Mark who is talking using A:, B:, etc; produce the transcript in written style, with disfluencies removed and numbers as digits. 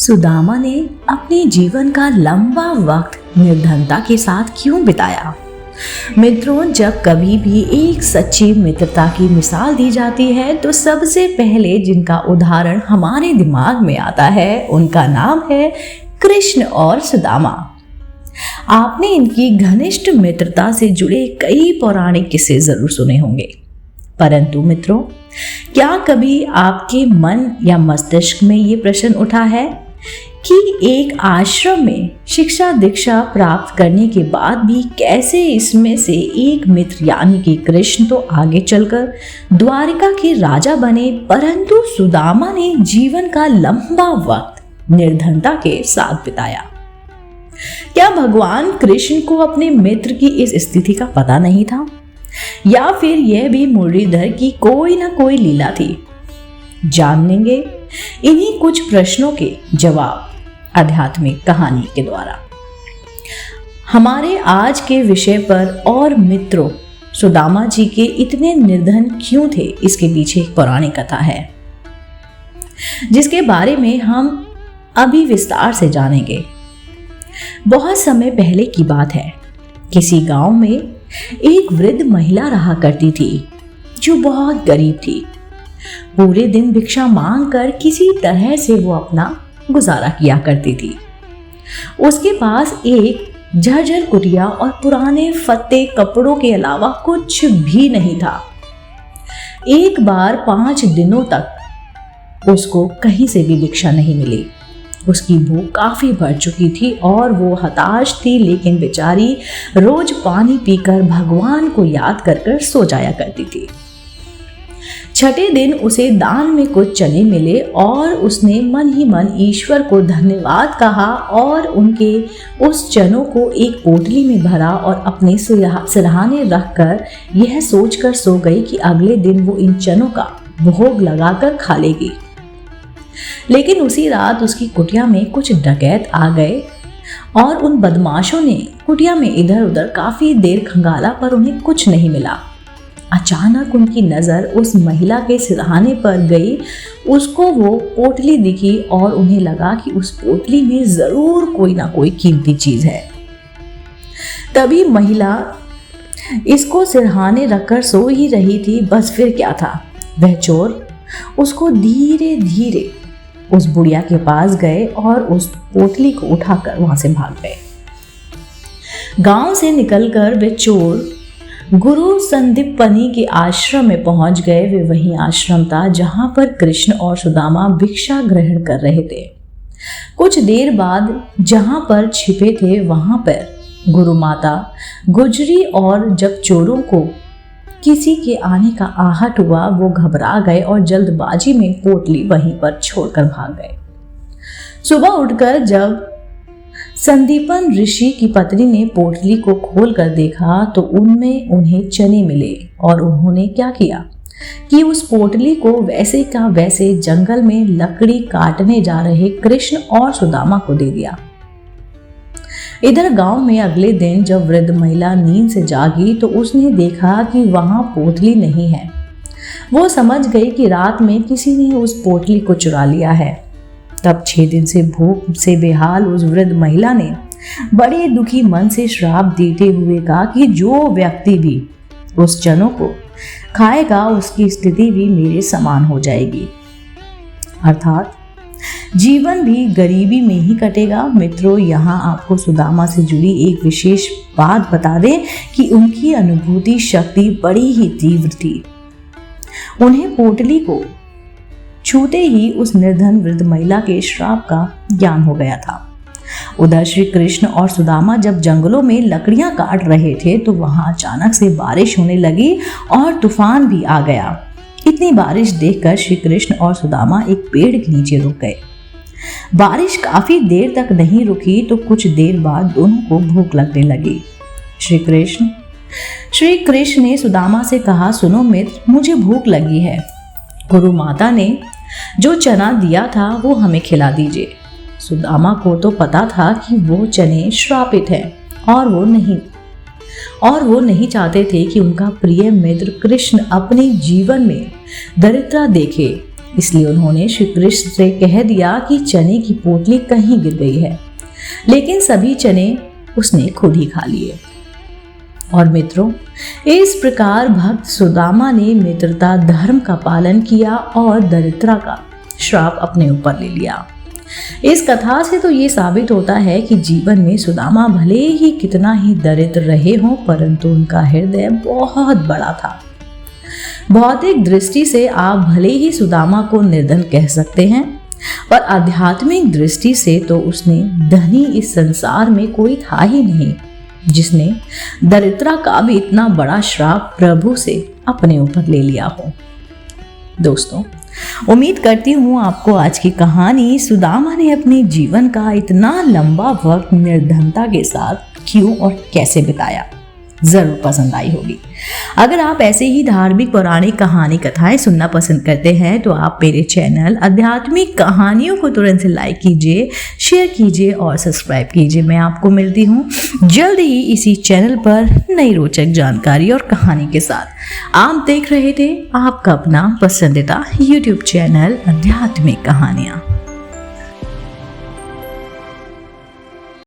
A: सुदामा ने अपने जीवन का लंबा वक्त निर्धनता के साथ क्यों बिताया? मित्रों, जब कभी भी एक सच्ची मित्रता की मिसाल दी जाती है तो सबसे पहले जिनका उदाहरण हमारे दिमाग में आता है उनका नाम है कृष्ण और सुदामा। आपने इनकी घनिष्ठ मित्रता से जुड़े कई पौराणिक किस्से जरूर सुने होंगे, परंतु मित्रों, क्या कभी आपके मन या मस्तिष्क में ये प्रश्न उठा है कि एक आश्रम में शिक्षा दीक्षा प्राप्त करने के बाद भी कैसे इसमें से एक मित्र यानी कि कृष्ण तो आगे चलकर द्वारिका के राजा बने, परंतु सुदामा ने जीवन का लंबा वक्त निर्धनता के साथ बिताया। क्या भगवान कृष्ण को अपने मित्र की इस स्थिति का पता नहीं था, या फिर यह भी मुरलीधर की कोई ना कोई लीला थी? जान लेंगे इन्हीं कुछ प्रश्नों के जवाब आध्यात्मिक कहानी के द्वारा। हमारे आज के विषय पर और मित्रों, सुदामा जी के इतने निर्धन क्यों थे, इसके पीछे एक पौराणिक कथा है जिसके बारे में हम अभी विस्तार से जानेंगे। बहुत समय पहले की बात है। किसी गांव में एक वृद्ध महिला रहा करती थी जो बहुत गरीब थी। पूरे दिन भिक्षा मांग कर किसी तरह से वो अपना गुजारा किया करती थी। उसके पास एक झरझर कुटिया और पुराने फत्ते कपड़ों के अलावा कुछ भी नहीं था। एक बार 5 दिनों तक उसको कहीं से भी भिक्षा नहीं मिली। उसकी भूख काफी बढ़ चुकी थी और वो हताश थी, लेकिन बेचारी रोज पानी पीकर भगवान को याद कर कर सो जाया करती थी। छठे दिन उसे दान में कुछ चने मिले और उसने मन ही मन ईश्वर को धन्यवाद कहा और उनके उस चनों को एक पोटली में भरा और अपने सिरहाने रखकर यह सोचकर सो गई कि अगले दिन वो इन चनों का भोग लगाकर खा लेगी। लेकिन उसी रात उसकी कुटिया में कुछ डकैत आ गए और उन बदमाशों ने कुटिया में इधर उधर काफी देर खंगाला पर उन्हें कुछ नहीं मिला। अचानक उनकी नजर उस महिला के सिरहाने पर गई। उसको वो पोटली दिखी और उन्हें लगा कि उस पोटली में जरूर कोई ना कोई कीमती चीज है। तभी महिला इसको सिरहाने रखकर सो ही रही थी। बस फिर क्या था, वह चोर उसको धीरे धीरे उस बुढ़िया के पास गए और उस पोटली को उठाकर वहां से भाग गए। गांव से निकलकर वे चोर गुरु संदीपनी के आश्रम में पहुंच गए। वे वही आश्रम था जहां पर कृष्ण और सुदामा भिक्षा ग्रहण कर रहे थे। कुछ देर बाद जहां पर छिपे थे वहां पर गुरु माता गुजरी और जब चोरों को किसी के आने का आहट हुआ, वो घबरा गए और जल्दबाजी में पोटली वहीं पर छोड़कर भाग गए। सुबह उठकर जब संदीपन ऋषि की पत्नी ने पोटली को खोलकर देखा तो उनमें उन्हें चने मिले और उन्होंने क्या किया कि उस पोटली को वैसे का वैसे जंगल में लकड़ी काटने जा रहे कृष्ण और सुदामा को दे दिया। इधर गांव में अगले दिन जब वृद्ध महिला नींद से जागी तो उसने देखा कि वहां पोटली नहीं है। वो समझ गई कि रात में किसी ने उस पोटली को चुरा लिया है। तब 6 दिन से भूख से बेहाल उस वृद्ध महिला ने बड़े दुखी मन से श्राप देते हुए कहा कि जो व्यक्ति भी उस चनों को खाएगा उसकी स्थिति भी मेरे समान हो जाएगी, अर्थात जीवन भी गरीबी में ही कटेगा। मित्रों, यहाँ आपको सुदामा से जुड़ी एक विशेष बात बता दें कि उनकी अनुभूति शक्ति बड़ी ही तीव्र थी। उन्हें पोटली को छूते ही उस निर्धन वृद्ध महिला के श्राप का ज्ञान हो गया था। उधर श्री कृष्ण और सुदामा जब जंगलों में लकड़ियां काट रहे थे तो वहां अचानक से बारिश होने लगी और तूफान भी आ गया। इतनी बारिश देखकर श्री कृष्ण और सुदामा एक पेड़ के नीचे रुक गए। बारिश काफी देर तक नहीं रुकी तो कुछ देर बाद दोनों को भूख लगने लगी। श्री कृष्ण ने सुदामा से कहा, सुनो मित्र, मुझे भूख लगी है। गुरु माता ने जो चना दिया था वो हमें खिला दीजिए। सुदामा को तो पता था कि वो चने श्रापित हैं और वो नहीं चाहते थे कि उनका प्रिय मित्र कृष्ण अपने जीवन में दरिद्रता देखे। इसलिए उन्होंने श्री कृष्ण से कह दिया कि चने की पोटली कहीं गिर गई है, लेकिन सभी चने उसने खुद ही खा लिए। और मित्रों, इस प्रकार भक्त सुदामा ने मित्रता धर्म का पालन किया और दरिद्रता का श्राप अपने ऊपर ले लिया। इस कथा से तो ये साबित होता है कि जीवन में सुदामा भले ही कितना ही दरिद्र रहे हों, परंतु उनका हृदय बहुत बड़ा था। भौतिक दृष्टि से आप भले ही सुदामा को निर्धन कह सकते हैं, पर आध्यात्मिक दृष्टि से तो उसने धनी इस संसार में कोई था ही नहीं जिसने दरिद्रता का भी इतना बड़ा श्राप प्रभु से अपने ऊपर ले लिया हो। दोस्तों, उम्मीद करती हूँ आपको आज की कहानी सुदामा ने अपने जीवन का इतना लंबा वक्त निर्धनता के साथ क्यों और कैसे बिताया जरूर पसंद आई होगी। अगर आप ऐसे ही धार्मिक पौराणिक कहानी कथाएं सुनना पसंद करते हैं तो आप मेरे चैनल आध्यात्मिक कहानियों को तुरंत से लाइक कीजिए, शेयर कीजिए और सब्सक्राइब कीजिए। मैं आपको मिलती हूँ जल्द ही इसी चैनल पर नई रोचक जानकारी और कहानी के साथ। आप देख रहे थे आपका अपना पसंदीदा YouTube चैनल आध्यात्मिक कहानियाँ।